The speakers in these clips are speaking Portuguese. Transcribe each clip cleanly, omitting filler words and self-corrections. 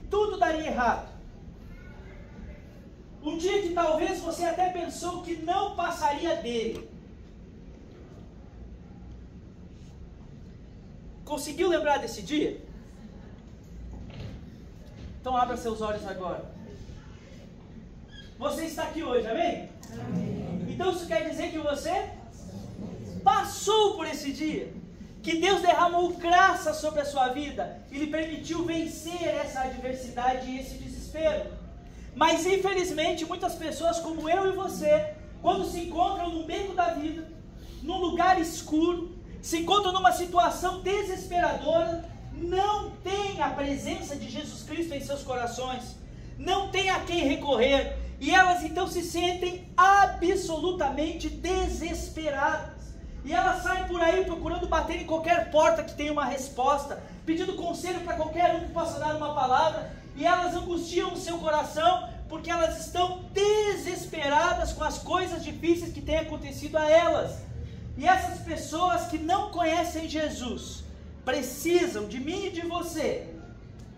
tudo daria errado. Um dia que talvez você até pensou que não passaria dele. Conseguiu lembrar desse dia? Então abra seus olhos agora. Você está aqui hoje, amém? Amém. Então isso quer dizer que você passou por esse dia. Que Deus derramou graça sobre a sua vida e lhe permitiu vencer essa adversidade e esse desespero. Mas infelizmente muitas pessoas como eu e você, quando se encontram no beco da vida, num lugar escuro, se encontram numa situação desesperadora, não tem a presença de Jesus Cristo em seus corações, não tem a quem recorrer, e elas então se sentem absolutamente desesperadas. E elas saem por aí procurando bater em qualquer porta que tenha uma resposta, pedindo conselho para qualquer um que possa dar uma palavra, e elas angustiam o seu coração, porque elas estão desesperadas com as coisas difíceis que têm acontecido a elas. E essas pessoas que não conhecem Jesus, precisam de mim e de você,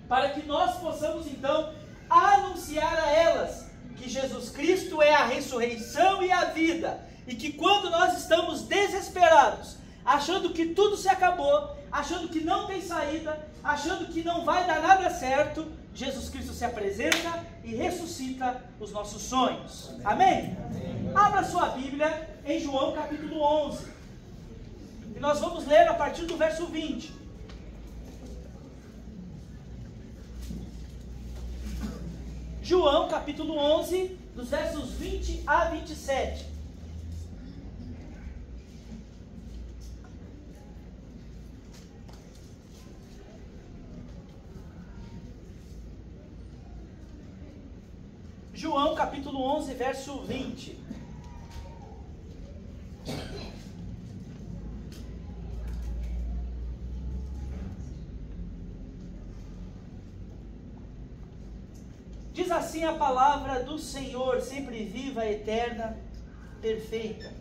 para que nós possamos então anunciar a elas que Jesus Cristo é a ressurreição e a vida, e que quando nós estamos desesperados, achando que tudo se acabou, achando que não tem saída, achando que não vai dar nada certo, Jesus Cristo se apresenta e ressuscita os nossos sonhos. Amém? Amém. Abra sua Bíblia em João capítulo 11, e nós vamos ler a partir do verso 20. João capítulo 11, dos versos 20 a 27. João capítulo 11, verso 20. Diz assim a palavra do Senhor, sempre viva, eterna, perfeita.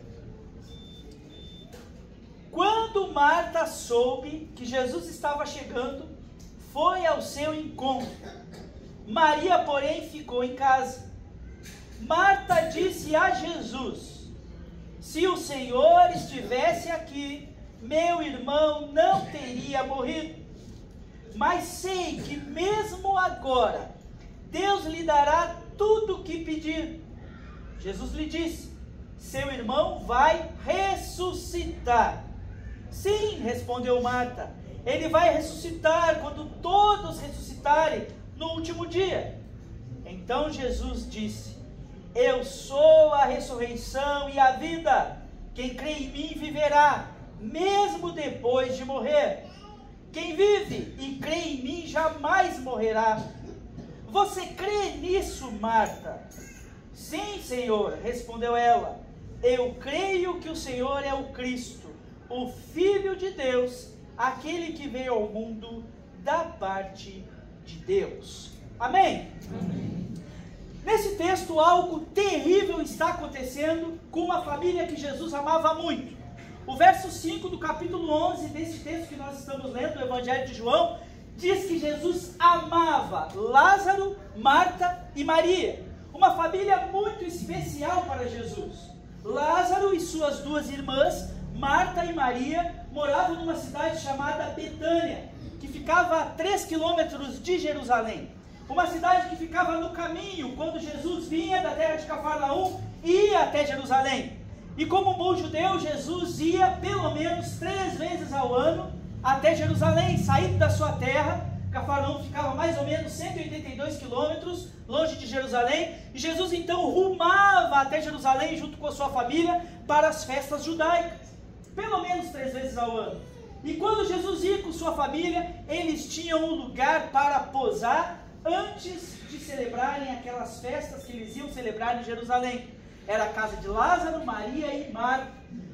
Quando Marta soube que Jesus estava chegando, foi ao seu encontro. Maria, porém, ficou em casa. Marta disse a Jesus: se o Senhor estivesse aqui, meu irmão não teria morrido. Mas sei que mesmo agora, Deus lhe dará tudo o que pedir. Jesus lhe disse: seu irmão vai ressuscitar. Sim, respondeu Marta, ele vai ressuscitar quando todos ressuscitarem no último dia. Então Jesus disse: eu sou a ressurreição e a vida. Quem crê em mim viverá, mesmo depois de morrer. Quem vive e crê em mim jamais morrerá. Você crê nisso, Marta? Sim, Senhor, respondeu ela. Eu creio que o Senhor é o Cristo, o Filho de Deus, aquele que veio ao mundo da parte de Deus. Amém? Amém. Nesse texto, algo terrível está acontecendo com uma família que Jesus amava muito. O verso 5 do capítulo 11 desse texto que nós estamos lendo, do Evangelho de João, diz que Jesus amava Lázaro, Marta e Maria. Uma família muito especial para Jesus. Lázaro e suas duas irmãs, Marta e Maria, moravam numa cidade chamada Betânia, que ficava a 3 quilômetros de Jerusalém. Uma cidade que ficava no caminho, quando Jesus vinha da terra de Cafarnaum e ia até Jerusalém. E como um bom judeu, Jesus ia pelo menos 3 vezes ao ano até Jerusalém, saindo da sua terra. Cafarnaum ficava mais ou menos 182 quilômetros longe de Jerusalém. E Jesus então rumava até Jerusalém junto com a sua família para as festas judaicas, pelo menos 3 vezes ao ano. E quando Jesus ia com sua família, eles tinham um lugar para posar antes de celebrarem aquelas festas que eles iam celebrar em Jerusalém. Era a casa de Lázaro, Maria e Marta.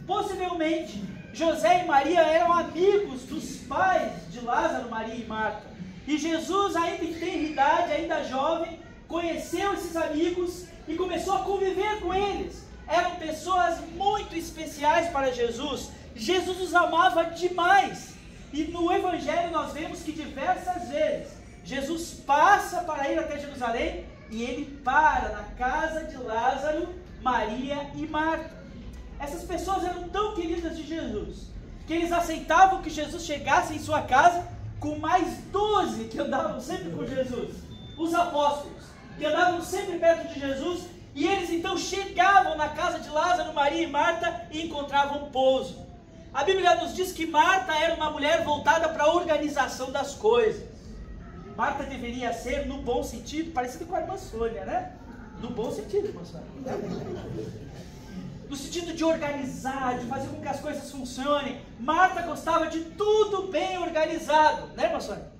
Possivelmente, José e Maria eram amigos dos pais de Lázaro, Maria e Marta. E Jesus, ainda em tenridade, ainda jovem, conheceu esses amigos e começou a conviver com eles. Eram pessoas muito especiais para Jesus. Jesus os amava demais. E no Evangelho nós vemos que diversas vezes Jesus passa para ir até Jerusalém e ele para na casa de Lázaro, Maria e Marta. Essas pessoas eram tão queridas de Jesus, que eles aceitavam que Jesus chegasse em sua casa com mais 12 que andavam sempre com Jesus, os apóstolos, que andavam sempre perto de Jesus, e eles então chegavam na casa de Lázaro, Maria e Marta e encontravam pouso. A Bíblia nos diz que Marta era uma mulher voltada para a organização das coisas. Marta deveria ser, no bom sentido, parecido com a irmã Sônia, né? No bom sentido, irmã Sônia. No sentido de organizar, de fazer com que as coisas funcionem. Marta gostava de tudo bem organizado, né, irmã Sônia?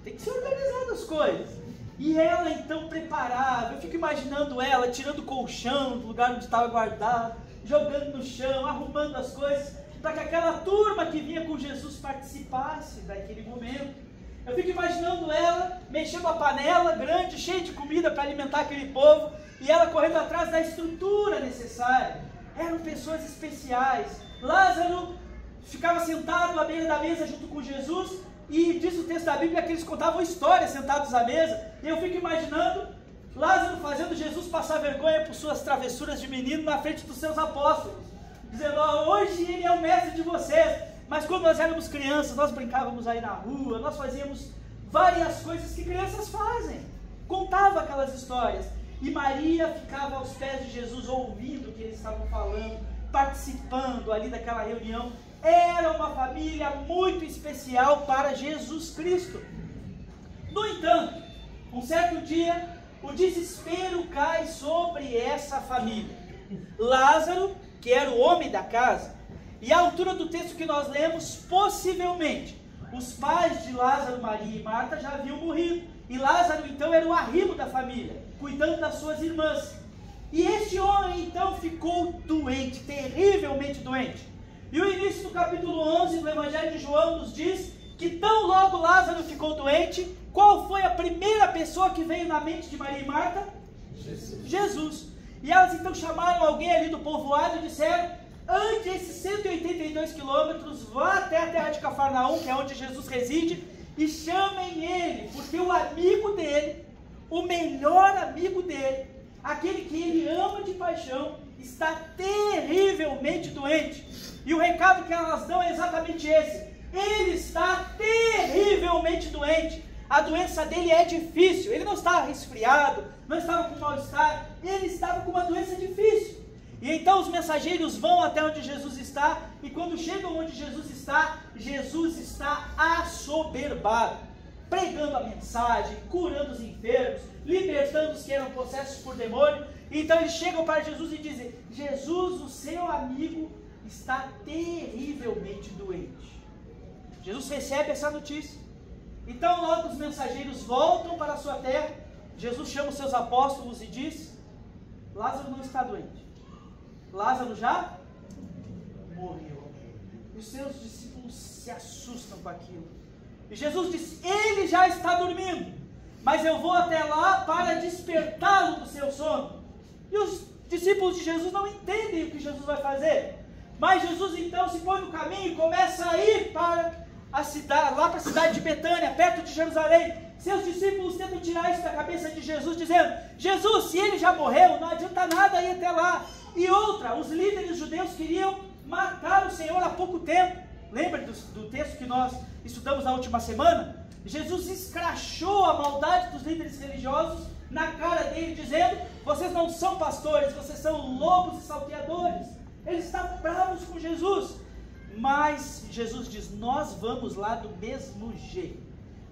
Tem que ser organizado as coisas. E ela então preparava, eu fico imaginando ela tirando o colchão do lugar onde estava guardado, jogando no chão, arrumando as coisas, para que aquela turma que vinha com Jesus participasse daquele momento. Eu fico imaginando ela mexendo a panela grande, cheia de comida para alimentar aquele povo, e ela correndo atrás da estrutura necessária. Eram pessoas especiais. Lázaro ficava sentado à beira da mesa junto com Jesus, e diz o texto da Bíblia que eles contavam histórias sentados à mesa, e eu fico imaginando Lázaro fazendo Jesus passar vergonha por suas travessuras de menino na frente dos seus apóstolos, dizendo: oh, hoje ele é o mestre de vocês. Mas quando nós éramos crianças, nós brincávamos aí na rua, nós fazíamos várias coisas que crianças fazem. Contava aquelas histórias. E Maria ficava aos pés de Jesus, ouvindo o que eles estavam falando, participando ali daquela reunião. Era uma família muito especial para Jesus Cristo. No entanto, um certo dia, o desespero cai sobre essa família. Lázaro, que era o homem da casa, e à altura do texto que nós lemos, possivelmente, os pais de Lázaro, Maria e Marta já haviam morrido. E Lázaro, então, era o arrimo da família, cuidando das suas irmãs. E este homem, então, ficou doente, terrivelmente doente. E o início do capítulo 11 do Evangelho de João nos diz que tão logo Lázaro ficou doente, qual foi a primeira pessoa que veio na mente de Maria e Marta? Jesus. E elas, então, chamaram alguém ali do povoado e disseram: ande esses 182 quilômetros, vá até a terra de Cafarnaum, que é onde Jesus reside, e chamem ele, porque o amigo dele, o melhor amigo dele, aquele que ele ama de paixão, está terrivelmente doente. E o recado que elas dão é exatamente esse: ele está terrivelmente doente. A doença dele é difícil. Ele não estava resfriado, não estava com mal-estar, ele estava com uma doença difícil. E então os mensageiros vão até onde Jesus está, e quando chegam onde Jesus está assoberbado, pregando a mensagem, curando os enfermos, libertando os que eram possessos por demônio. Então eles chegam para Jesus e dizem: Jesus, o seu amigo está terrivelmente doente. Jesus recebe essa notícia. Então logo os mensageiros voltam para a sua terra. Jesus chama os seus apóstolos e diz: Lázaro não está doente, Lázaro já morreu. Os seus discípulos se assustam com aquilo. E Jesus diz: ele já está dormindo, mas eu vou até lá para despertá-lo do seu sono. E os discípulos de Jesus não entendem o que Jesus vai fazer. Mas Jesus então se põe no caminho e começa a ir para a cidade, lá para a cidade de Betânia, perto de Jerusalém. Seus discípulos tentam tirar isso da cabeça de Jesus, dizendo: Jesus, se ele já morreu, não adianta nada ir até lá. E outra, os líderes judeus queriam matar o Senhor há pouco tempo. Lembra do texto que nós estudamos na última semana? Jesus escrachou a maldade dos líderes religiosos na cara dele, dizendo: vocês não são pastores, vocês são lobos e salteadores. Eles estavam bravos com Jesus. Mas Jesus diz: nós vamos lá do mesmo jeito.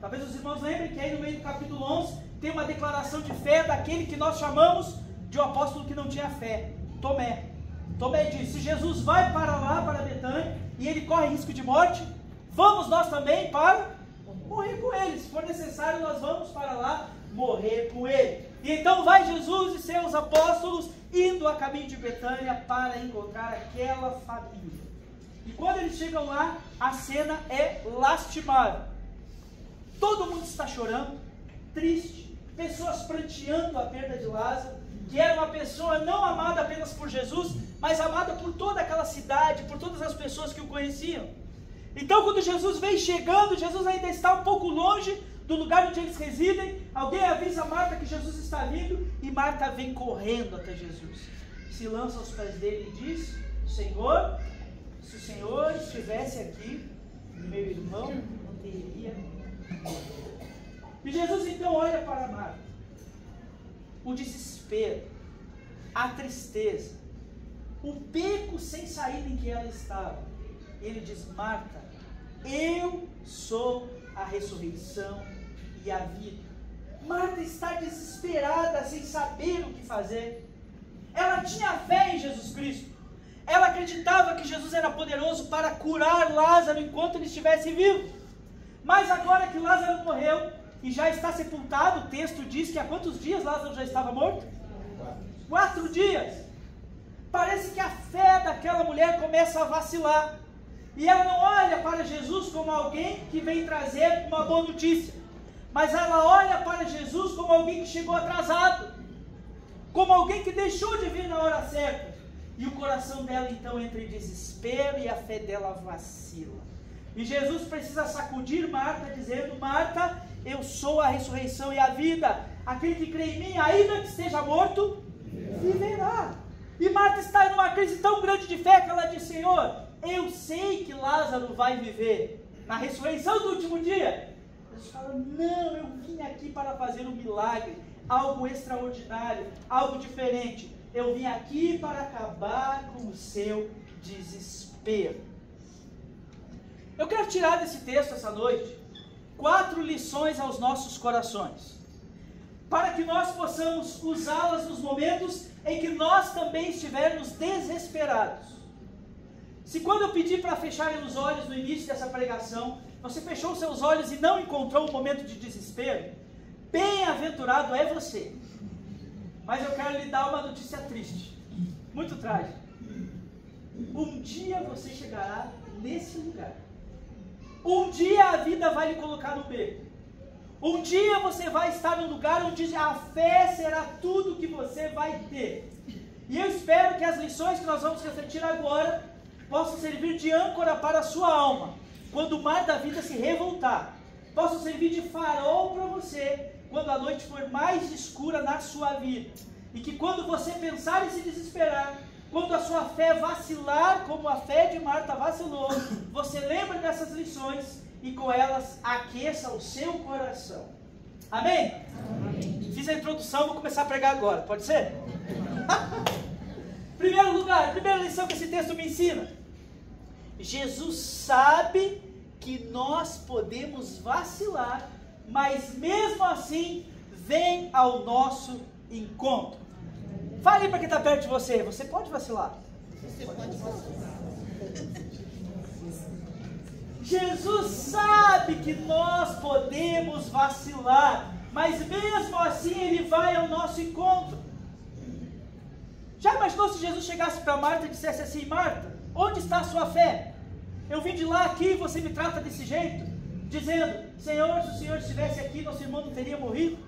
Talvez os irmãos lembrem que aí no meio do capítulo 11 tem uma declaração de fé daquele que nós chamamos de um apóstolo que não tinha fé, Tomé. Tomé disse: se Jesus vai para lá, para Betânia, e ele corre risco de morte, vamos nós também para morrer com ele. Se for necessário, nós vamos para lá morrer com ele. E então vai Jesus e seus apóstolos indo a caminho de Betânia para encontrar aquela família. E quando eles chegam lá, a cena é lastimável. Todo mundo está chorando, triste, pessoas pranteando a perda de Lázaro, que era uma pessoa não amada apenas por Jesus, mas amada por toda aquela cidade, por todas as pessoas que o conheciam. Então quando Jesus vem chegando, Jesus ainda está um pouco longe do lugar onde eles residem. Alguém avisa Marta que Jesus está vindo, e Marta vem correndo até Jesus, se lança aos pés dele e diz: Senhor, se o Senhor estivesse aqui, meu irmão não teria morrido. E Jesus então olha para Marta, o desespero, a tristeza, o beco sem saída em que ela estava. Ele diz: Marta, eu sou a ressurreição e a vida. Marta está desesperada, sem saber o que fazer. Ela tinha fé em Jesus Cristo. Ela acreditava que Jesus era poderoso para curar Lázaro enquanto ele estivesse vivo. Mas agora que Lázaro morreu e já está sepultado, o texto diz que há quantos dias Lázaro já estava morto? 4 dias. Parece que a fé daquela mulher começa a vacilar. E ela não olha para Jesus como alguém que vem trazer uma boa notícia, mas ela olha para Jesus como alguém que chegou atrasado, como alguém que deixou de vir na hora certa. E o coração dela então entra em desespero e a fé dela vacila. E Jesus precisa sacudir Marta, dizendo: Marta, eu sou a ressurreição e a vida. Aquele que crê em mim, ainda que esteja morto, viverá. E Marta está em uma crise tão grande de fé que ela diz: Senhor, eu sei que Lázaro vai viver na ressurreição do último dia. Jesus fala: não, eu vim aqui para fazer um milagre, algo extraordinário, algo diferente. Eu vim aqui para acabar com o seu desespero. Eu quero tirar desse texto essa noite 4 lições aos nossos corações, para que nós possamos usá-las nos momentos em que nós também estivermos desesperados. Se quando eu pedi para fecharem os olhos no início dessa pregação, você fechou seus olhos e não encontrou um momento de desespero, bem-aventurado é você. Mas eu quero lhe dar uma notícia triste, muito trágica. Um dia você chegará nesse lugar. Um dia a vida vai lhe colocar no beco. Um dia você vai estar num lugar onde a fé será tudo que você vai ter. E eu espero que as lições que nós vamos refletir agora possam servir de âncora para a sua alma, quando o mar da vida se revoltar. Possam servir de farol para você, quando a noite for mais escura na sua vida. E que quando você pensar em se desesperar, quando a sua fé vacilar, como a fé de Marta vacilou, você lembre dessas lições e com elas aqueça o seu coração. Amém? Amém. Fiz a introdução, vou começar a pregar agora, pode ser? Primeiro lugar, primeira lição que esse texto me ensina: Jesus sabe que nós podemos vacilar, mas mesmo assim vem ao nosso encontro. Fale para quem está perto de você: você pode vacilar. Você pode vacilar. Jesus sabe que nós podemos vacilar, mas mesmo assim Ele vai ao nosso encontro. Já imaginou se Jesus chegasse para Marta e dissesse assim: Marta, onde está a sua fé? Eu vim de lá aqui e você me trata desse jeito, dizendo: Senhor, se o Senhor estivesse aqui, nosso irmão não teria morrido.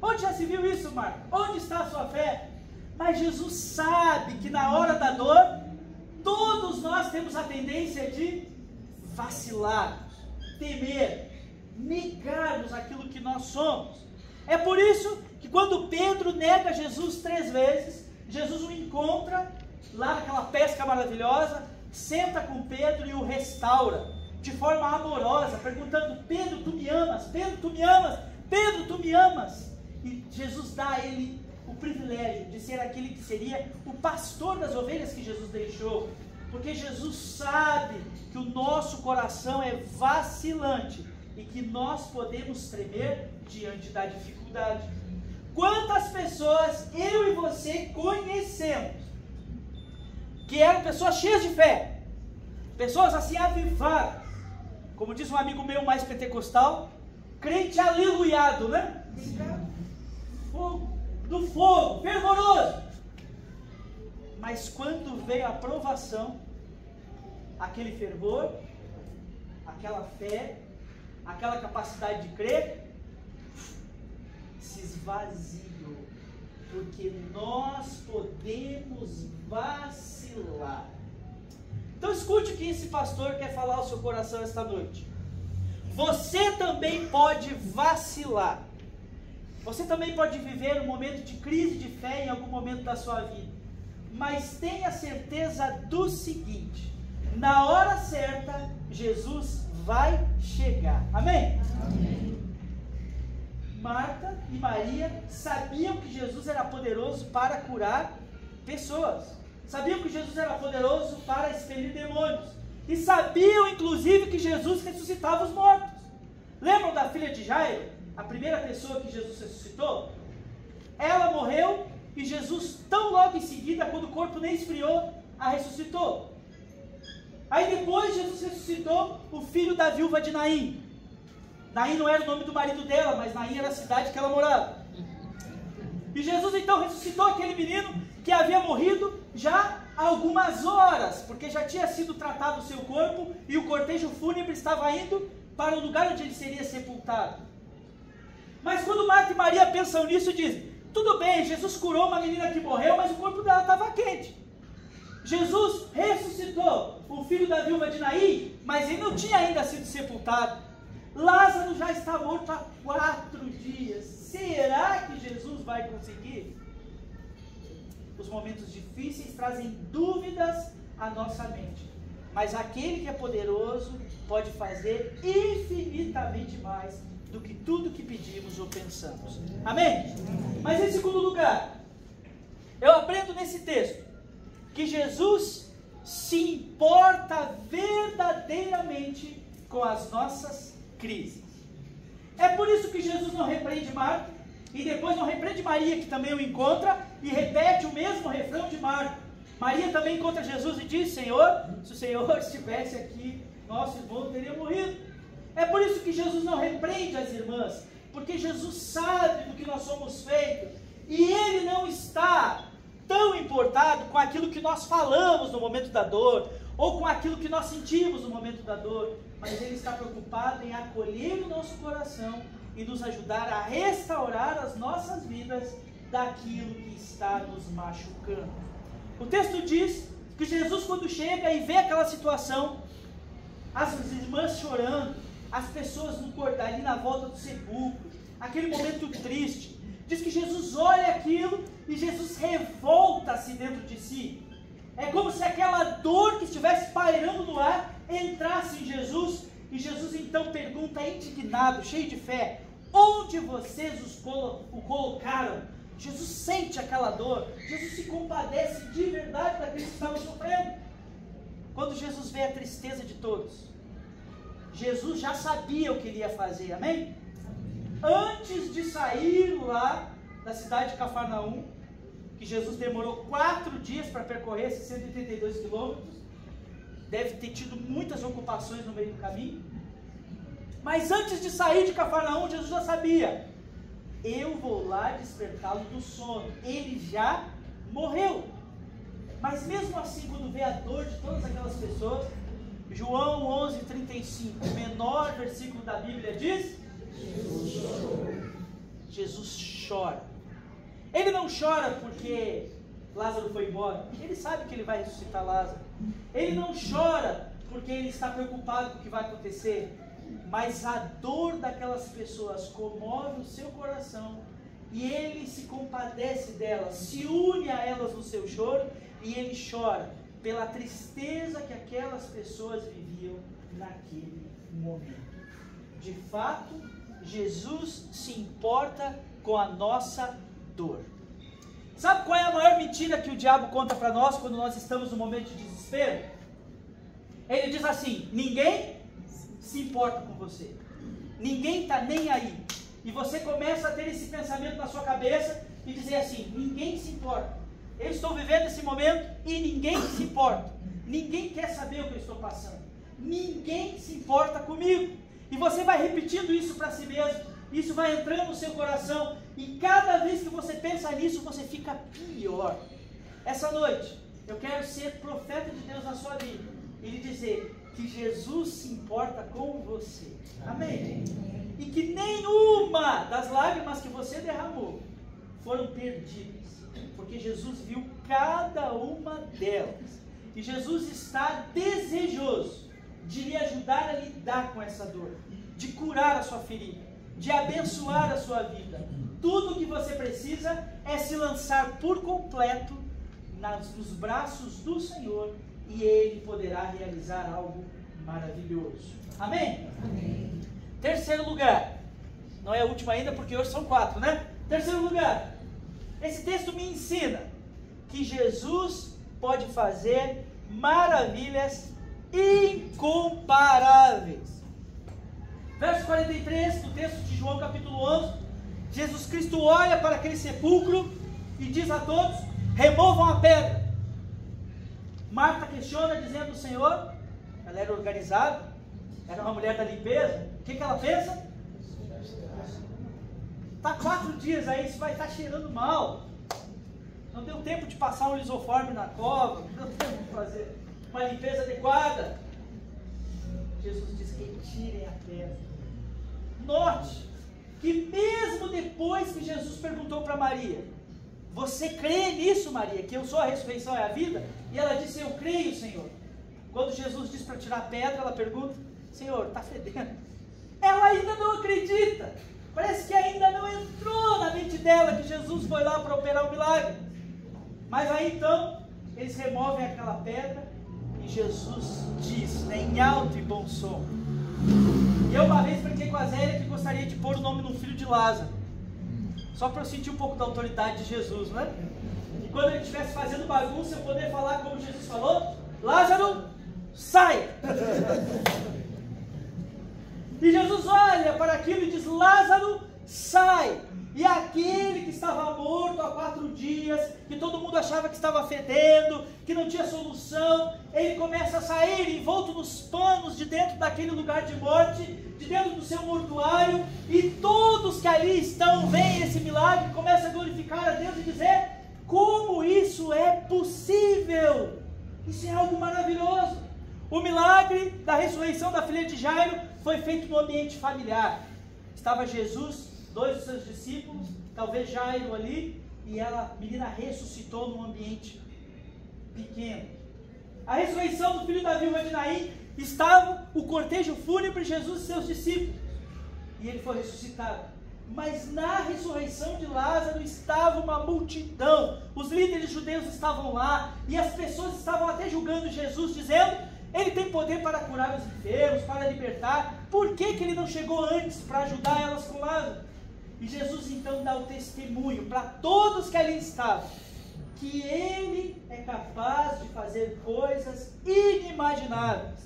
Onde já se viu isso, Marta? Onde está a sua fé? Mas Jesus sabe que na hora da dor, todos nós temos a tendência de vacilarmos, temer, negarmos aquilo que nós somos. É por isso que quando Pedro nega Jesus 3 vezes, Jesus o encontra lá naquela pesca maravilhosa, senta com Pedro e o restaura de forma amorosa, perguntando: Pedro, tu me amas? Pedro, tu me amas? Pedro, tu me amas? E Jesus dá a ele o privilégio de ser aquele que seria o pastor das ovelhas que Jesus deixou, porque Jesus sabe que o nosso coração é vacilante e que nós podemos tremer diante da dificuldade. Quantas pessoas eu e você conhecemos que eram pessoas cheias de fé, pessoas assim avivadas, como diz um amigo meu mais pentecostal, crente aleluiado, né? Do fogo, fervoroso. Mas quando veio a provação, aquele fervor, aquela fé, aquela capacidade de crer, se esvaziou, porque nós podemos vacilar. Então escute o que esse pastor quer falar ao seu coração esta noite. Você também pode vacilar. Você também pode viver um momento de crise de fé em algum momento da sua vida. Mas tenha certeza do seguinte: na hora certa, Jesus vai chegar. Amém? Amém. Marta e Maria sabiam que Jesus era poderoso para curar pessoas. Sabiam que Jesus era poderoso para expelir demônios. E sabiam, inclusive, que Jesus ressuscitava os mortos. Lembram da filha de Jairo? A primeira pessoa que Jesus ressuscitou? Ela morreu e Jesus, tão logo em seguida, quando o corpo nem esfriou, a ressuscitou. Aí depois Jesus ressuscitou o filho da viúva de Naim. Naim não era o nome do marido dela, mas Naim era a cidade que ela morava. E Jesus então ressuscitou aquele menino que havia morrido já há algumas horas, porque já tinha sido tratado o seu corpo e o cortejo fúnebre estava indo para o lugar onde ele seria sepultado. Mas quando Marta e Maria pensam nisso, dizem: tudo bem, Jesus curou uma menina que morreu, mas o corpo dela estava quente. Jesus ressuscitou o filho da viúva de Naim, mas ele não tinha ainda sido sepultado. Lázaro já está morto há 4 dias. Será que Jesus vai conseguir? Os momentos difíceis trazem dúvidas à nossa mente, mas aquele que é poderoso pode fazer infinitamente mais do que tudo que pedimos ou pensamos. Amém? Mas em segundo lugar, eu aprendo nesse texto que Jesus se importa verdadeiramente com as nossas crises. É por isso que Jesus não repreende Marta e depois não repreende Maria, que também o encontra, e repete o mesmo refrão de Marta. Maria também encontra Jesus e diz: Senhor, se o Senhor estivesse aqui, nosso irmão teria morrido. É por isso que Jesus não repreende as irmãs, porque Jesus sabe do que nós somos feitos, e Ele não está tão importado com aquilo que nós falamos no momento da dor, ou com aquilo que nós sentimos no momento da dor, mas Ele está preocupado em acolher o nosso coração e nos ajudar a restaurar as nossas vidas daquilo que está nos machucando. O texto diz que Jesus, quando chega e vê aquela situação, as irmãs chorando, as pessoas ali na volta do sepulcro, aquele momento triste, diz que Jesus olha aquilo e Jesus revolta-se dentro de si. É como se aquela dor que estivesse pairando no ar entrasse em Jesus, e Jesus então pergunta indignado, cheio de fé: onde vocês o colocaram? Jesus sente aquela dor, Jesus se compadece de verdade daqueles que estavam sofrendo. Quando Jesus vê a tristeza de todos, Jesus já sabia o que ele ia fazer, amém? Antes de sair lá da cidade de Cafarnaum, que Jesus demorou 4 dias para percorrer esses 132 quilômetros, deve ter tido muitas ocupações no meio do caminho, mas antes de sair de Cafarnaum, Jesus já sabia: eu vou lá despertá-lo do sono, ele já morreu. Mas mesmo assim, quando vê a dor de todas aquelas pessoas, João 11:35, o menor versículo da Bíblia, diz: Jesus chora. Ele não chora porque Lázaro foi embora, ele sabe que ele vai ressuscitar Lázaro. Ele não chora porque ele está preocupado com o que vai acontecer, mas a dor daquelas pessoas comove o seu coração, e ele se compadece delas, se une a elas no seu choro, e ele chora pela tristeza que aquelas pessoas viviam naquele momento. De fato, Jesus se importa com a nossa dor. Sabe qual é a maior mentira que o diabo conta para nós quando nós estamos no momento de desespero? Ele diz assim: ninguém se importa com você, ninguém está nem aí. E você começa a ter esse pensamento na sua cabeça e dizer assim: ninguém se importa, eu estou vivendo esse momento e ninguém se importa, ninguém quer saber o que eu estou passando, ninguém se importa comigo. E você vai repetindo isso para si mesmo, isso vai entrando no seu coração, e cada vez que você pensa nisso, você fica pior. Essa noite, eu quero ser profeta de Deus na sua vida e lhe dizer que Jesus se importa com você. Amém? E que nenhuma das lágrimas que você derramou foram perdidas, porque Jesus viu cada uma delas. E Jesus está desejoso de lhe ajudar a lidar com essa dor, de curar a sua ferida, de abençoar a sua vida. Tudo que você precisa é se lançar por completo nos braços do Senhor e Ele poderá realizar algo maravilhoso. Amém? Amém. Terceiro lugar, não é o último ainda porque hoje são 4, né? Terceiro lugar, esse texto me ensina que Jesus pode fazer maravilhas incomparáveis. Verso 43 do texto de João capítulo 11, Jesus Cristo olha para aquele sepulcro e diz a todos: removam a pedra. Marta questiona dizendo: Senhor, ela era organizada, era uma mulher da limpeza, o que ela pensa? Está 4 dias aí, isso vai estar cheirando mal, não deu tempo de passar um lisoforme na cova, não deu tempo de fazer uma limpeza adequada. Jesus diz: retirem a pedra. Note que mesmo depois que Jesus perguntou para Maria: você crê nisso, Maria, que eu sou a ressurreição e a vida? E ela disse: eu creio, Senhor. Quando Jesus disse para tirar a pedra, ela pergunta: Senhor, está fedendo. Ela ainda não acredita. Parece que ainda não entrou na mente dela que Jesus foi lá para operar o milagre. Mas aí então, eles removem aquela pedra e Jesus diz, né, em alto e bom som. E eu uma vez brinquei com a Zélia que gostaria de pôr o nome num filho de Lázaro. Só para eu sentir um pouco da autoridade de Jesus, né? E quando ele estivesse fazendo bagunça, eu poder falar como Jesus falou: Lázaro, sai! E Jesus olha para aquilo e diz: Lázaro, sai! E aquele que estava morto há 4 dias, que todo mundo achava que estava fedendo, que não tinha solução, ele começa a sair envolto nos panos de dentro daquele lugar de morte, de dentro do seu mortuário, e todos que ali estão veem esse milagre, começam a glorificar a Deus e dizer: como isso é possível? Isso é algo maravilhoso. O milagre da ressurreição da filha de Jairo foi feito no ambiente familiar. Estava Jesus, 2 dos seus discípulos, talvez Jairo ali, e a menina ressuscitou num ambiente pequeno. A ressurreição do filho da viúva de Naim, estava o cortejo fúnebre de Jesus e seus discípulos, e ele foi ressuscitado. Mas na ressurreição de Lázaro estava uma multidão, os líderes judeus estavam lá, e as pessoas estavam até julgando Jesus, dizendo: ele tem poder para curar os enfermos, para libertar, por que ele não chegou antes para ajudar elas com Lázaro? E Jesus então dá o testemunho para todos que ali estavam, que ele é capaz de fazer coisas inimagináveis,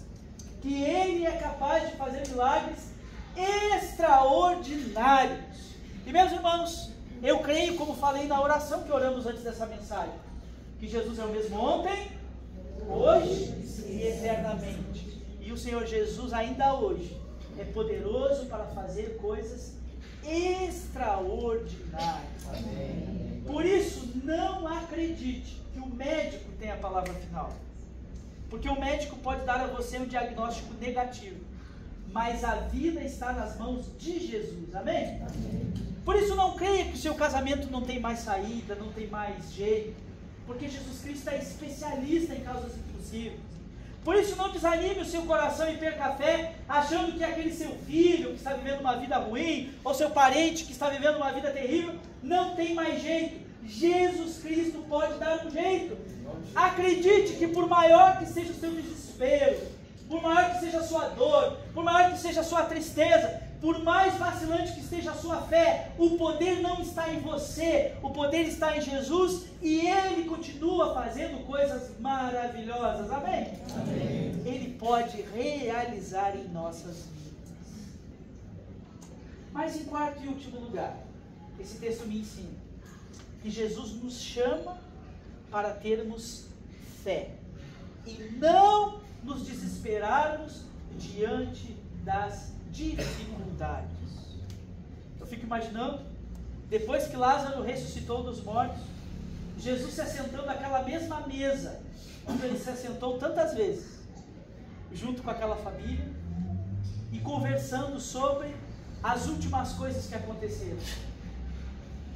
que ele é capaz de fazer milagres extraordinários. E meus irmãos, eu creio, como falei na oração que oramos antes dessa mensagem, que Jesus é o mesmo ontem, hoje e eternamente. E o Senhor Jesus ainda hoje é poderoso para fazer coisas extraordinárias. Amém. Por isso, não acredite que o médico tem a palavra final, porque o médico pode dar a você um diagnóstico negativo, mas a vida está nas mãos de Jesus. Amém? Amém. Por isso, não creia que o seu casamento não tem mais saída, não tem mais jeito, porque Jesus Cristo é especialista em causas impossíveis. Por isso, não desanime o seu coração e perca a fé, achando que aquele seu filho que está vivendo uma vida ruim, ou seu parente que está vivendo uma vida terrível, não tem mais jeito. Jesus Cristo pode dar um jeito. Acredite que por maior que seja o seu desespero, por maior que seja a sua dor, por maior que seja a sua tristeza, por mais vacilante que esteja a sua fé, o poder não está em você, o poder está em Jesus, e Ele continua fazendo coisas maravilhosas. Amém? Amém. Ele pode realizar em nossas vidas. Mas em quarto e último lugar, esse texto me ensina que Jesus nos chama para termos fé e não nos desesperarmos diante das dificuldades. Eu fico imaginando, depois que Lázaro ressuscitou dos mortos, Jesus se assentando àquela mesma mesa onde ele se assentou tantas vezes, junto com aquela família, e conversando sobre as últimas coisas que aconteceram.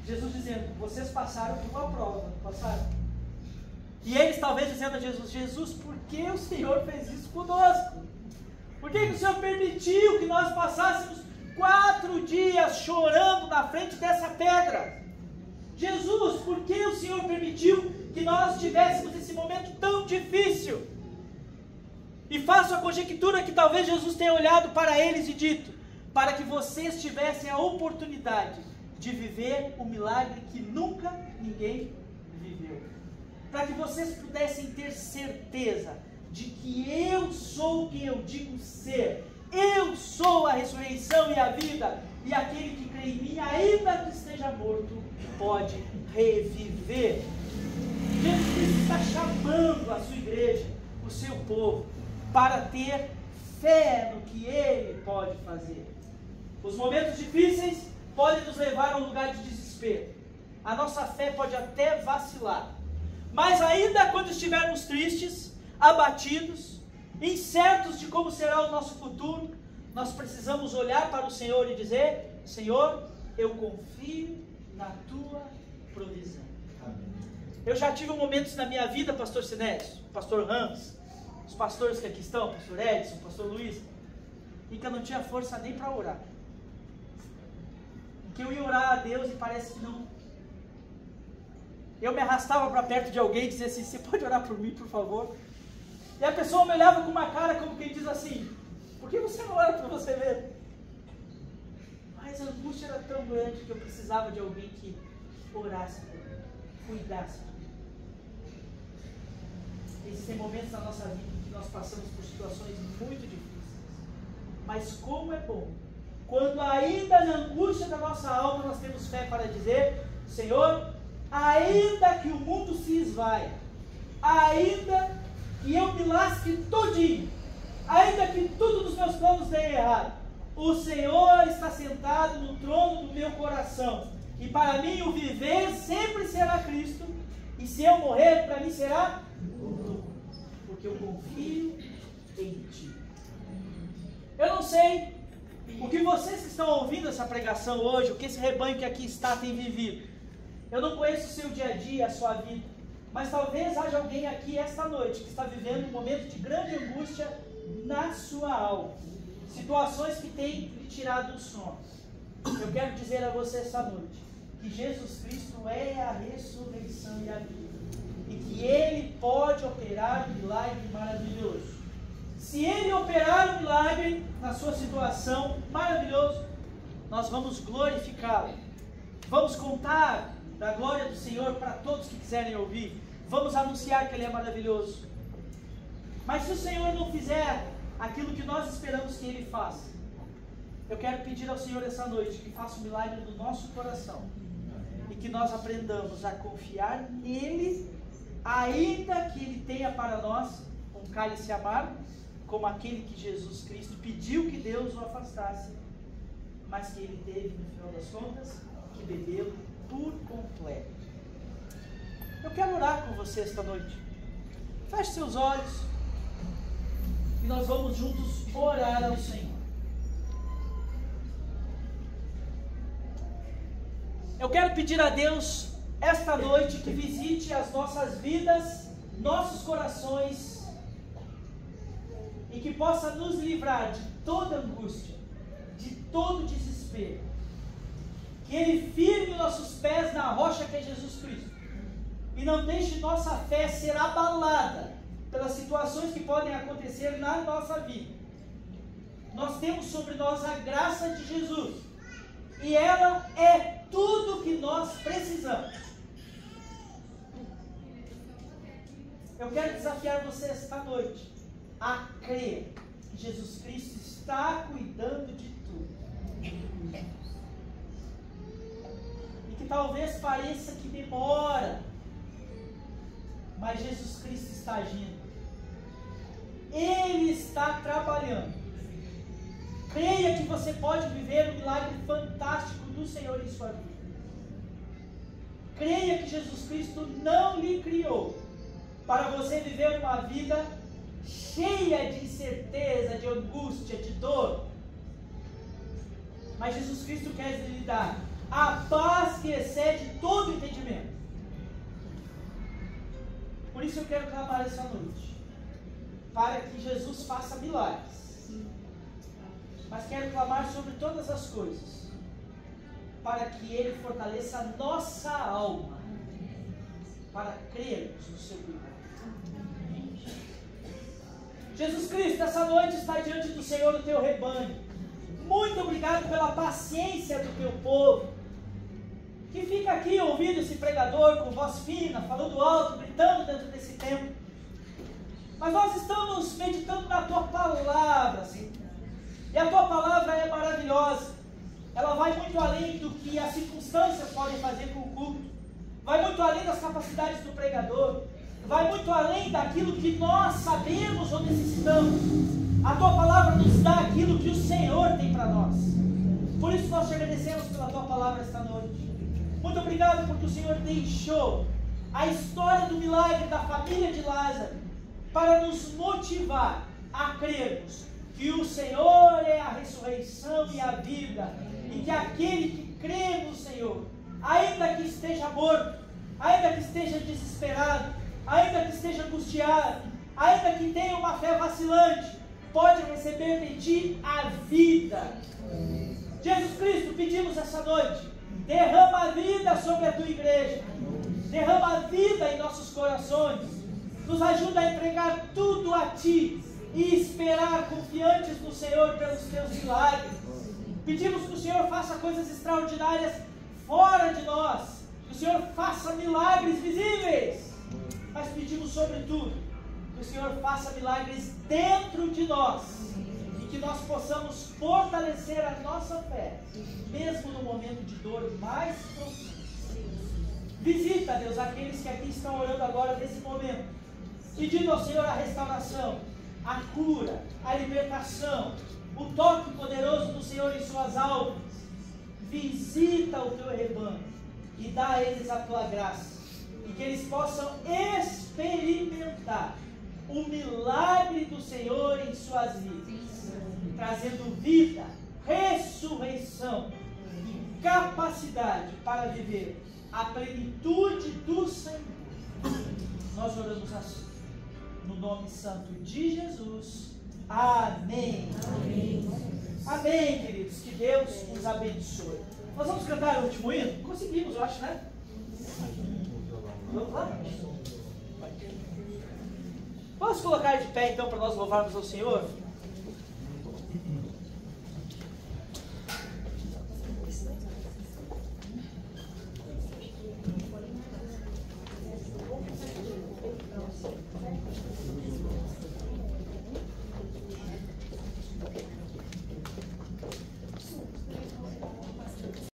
Jesus dizendo: vocês passaram por uma prova, passaram? E eles talvez dizendo a Jesus: Jesus, por que o Senhor fez isso conosco? Por que o Senhor permitiu que nós passássemos 4 dias chorando na frente dessa pedra? Jesus, por que o Senhor permitiu que nós tivéssemos esse momento tão difícil? E faço a conjectura que talvez Jesus tenha olhado para eles e dito: para que vocês tivessem a oportunidade de viver o milagre que nunca ninguém viveu. Para que vocês pudessem ter certeza de que eu sou quem eu digo ser. Eu sou a ressurreição e a vida. E aquele que crê em mim, ainda que esteja morto, pode reviver. Jesus Cristo está chamando a sua igreja, o seu povo, para ter fé no que Ele pode fazer. Os momentos difíceis podem nos levar a um lugar de desespero. A nossa fé pode até vacilar. Mas ainda quando estivermos tristes, abatidos, incertos de como será o nosso futuro, nós precisamos olhar para o Senhor e dizer: Senhor, eu confio na Tua provisão. Eu já tive momentos na minha vida, pastor Sinésio, pastor Ramos, os pastores que aqui estão, pastor Edson, pastor Luiz, em que eu não tinha força nem para orar. Em que eu ia orar a Deus e parece que não. Eu me arrastava para perto de alguém e dizia assim: você pode orar por mim, por favor? E a pessoa me olhava com uma cara como quem diz assim: por que você não ora para você ver? Mas a angústia era tão grande que eu precisava de alguém que orasse por mim, cuidasse de mim. Existem momentos na nossa vida em que nós passamos por situações muito difíceis. Mas como é bom, quando ainda na angústia da nossa alma nós temos fé para dizer: Senhor, ainda que o mundo se esvaia, ainda que eu me lasque todinho, ainda que tudo dos meus planos dê errado, o Senhor está sentado no trono do meu coração, e para mim o viver sempre será Cristo, e se eu morrer, para mim será lucro, porque eu confio em Ti. Eu não sei o que vocês que estão ouvindo essa pregação hoje, o que esse rebanho que aqui está tem vivido. Eu não conheço o seu dia a dia, a sua vida, mas talvez haja alguém aqui esta noite que está vivendo um momento de grande angústia na sua alma. Situações que têm lhe tirado o sono. Eu quero dizer a você esta noite que Jesus Cristo é a ressurreição e a vida. E que Ele pode operar um milagre maravilhoso. Se Ele operar um milagre na sua situação maravilhoso, nós vamos glorificá-lo. Vamos contar da glória do Senhor para todos que quiserem ouvir. Vamos anunciar que Ele é maravilhoso. Mas se o Senhor não fizer aquilo que nós esperamos que Ele faça, eu quero pedir ao Senhor essa noite que faça um milagre no nosso coração. E que nós aprendamos a confiar nele, ainda que Ele tenha para nós um cálice amargo, como aquele que Jesus Cristo pediu que Deus o afastasse, mas que Ele teve, no final das contas, que bebê-lo por completo. Eu quero orar com você esta noite. Feche seus olhos e nós vamos juntos orar ao Senhor. Eu quero pedir a Deus esta noite que visite as nossas vidas, nossos corações, e que possa nos livrar de toda angústia, de todo desespero. Que Ele firme nossos pés na rocha que é Jesus Cristo, e não deixe nossa fé ser abalada pelas situações que podem acontecer na nossa vida. Nós temos sobre nós a graça de Jesus, e ela é tudo que nós precisamos. Eu quero desafiar você esta noite a crer que Jesus Cristo está cuidando de tudo. E que talvez pareça que demora, mas Jesus Cristo está agindo. Ele está trabalhando. Creia que você pode viver um milagre fantástico do Senhor em sua vida. Creia que Jesus Cristo não lhe criou para você viver uma vida cheia de incerteza, de angústia, de dor. Mas Jesus Cristo quer lhe dar a paz que excede todo entendimento. Por isso eu quero clamar essa noite, para que Jesus faça milagres Mas quero clamar sobre todas as coisas, para que Ele fortaleça a nossa alma, para crermos no seu cuidado. Jesus Cristo, essa noite está diante do Senhor o teu rebanho. Muito obrigado pela paciência do teu povo, que fica aqui ouvindo esse pregador com voz fina, falando alto, gritando dentro desse templo. Mas nós estamos meditando na tua palavra, Senhor. E a tua palavra é maravilhosa. Ela vai muito além do que as circunstâncias podem fazer com o culto. Vai muito além das capacidades do pregador. Vai muito além daquilo que nós sabemos ou necessitamos. A tua palavra nos dá aquilo que o Senhor tem para nós. Por isso nós te agradecemos pela tua palavra esta noite. Muito obrigado porque o Senhor deixou a história do milagre da família de Lázaro para nos motivar a crermos que o Senhor é a ressurreição e a vida, e que aquele que crê no Senhor, ainda que esteja morto, ainda que esteja desesperado, ainda que esteja angustiado, ainda que tenha uma fé vacilante, pode receber de ti a vida. Jesus Cristo, pedimos essa noite, derrama a vida sobre a tua igreja, derrama a vida em nossos corações, nos ajuda a entregar tudo a ti e esperar confiantes no Senhor pelos teus milagres. Pedimos que o Senhor faça coisas extraordinárias fora de nós, que o Senhor faça milagres visíveis, mas pedimos sobretudo que o Senhor faça milagres dentro de nós e que nós possamos fortalecer a nossa fé, mesmo no momento de dor mais profunda. Visita, Deus, aqueles que aqui estão orando agora nesse momento, pedindo ao Senhor a restauração, a cura, a libertação, o toque poderoso do Senhor em suas almas. Visita o teu rebanho e dá a eles a tua graça, e que eles possam experimentar o milagre do Senhor em suas vidas, trazendo vida, ressurreição e capacidade para viver a plenitude do Senhor. Nós oramos assim, no nome santo de Jesus. Amém. Amém. Amém, queridos. Que Deus os abençoe. Nós vamos cantar o último hino? Conseguimos, eu acho, né? Vamos lá? Vamos colocar de pé então para nós louvarmos ao Senhor?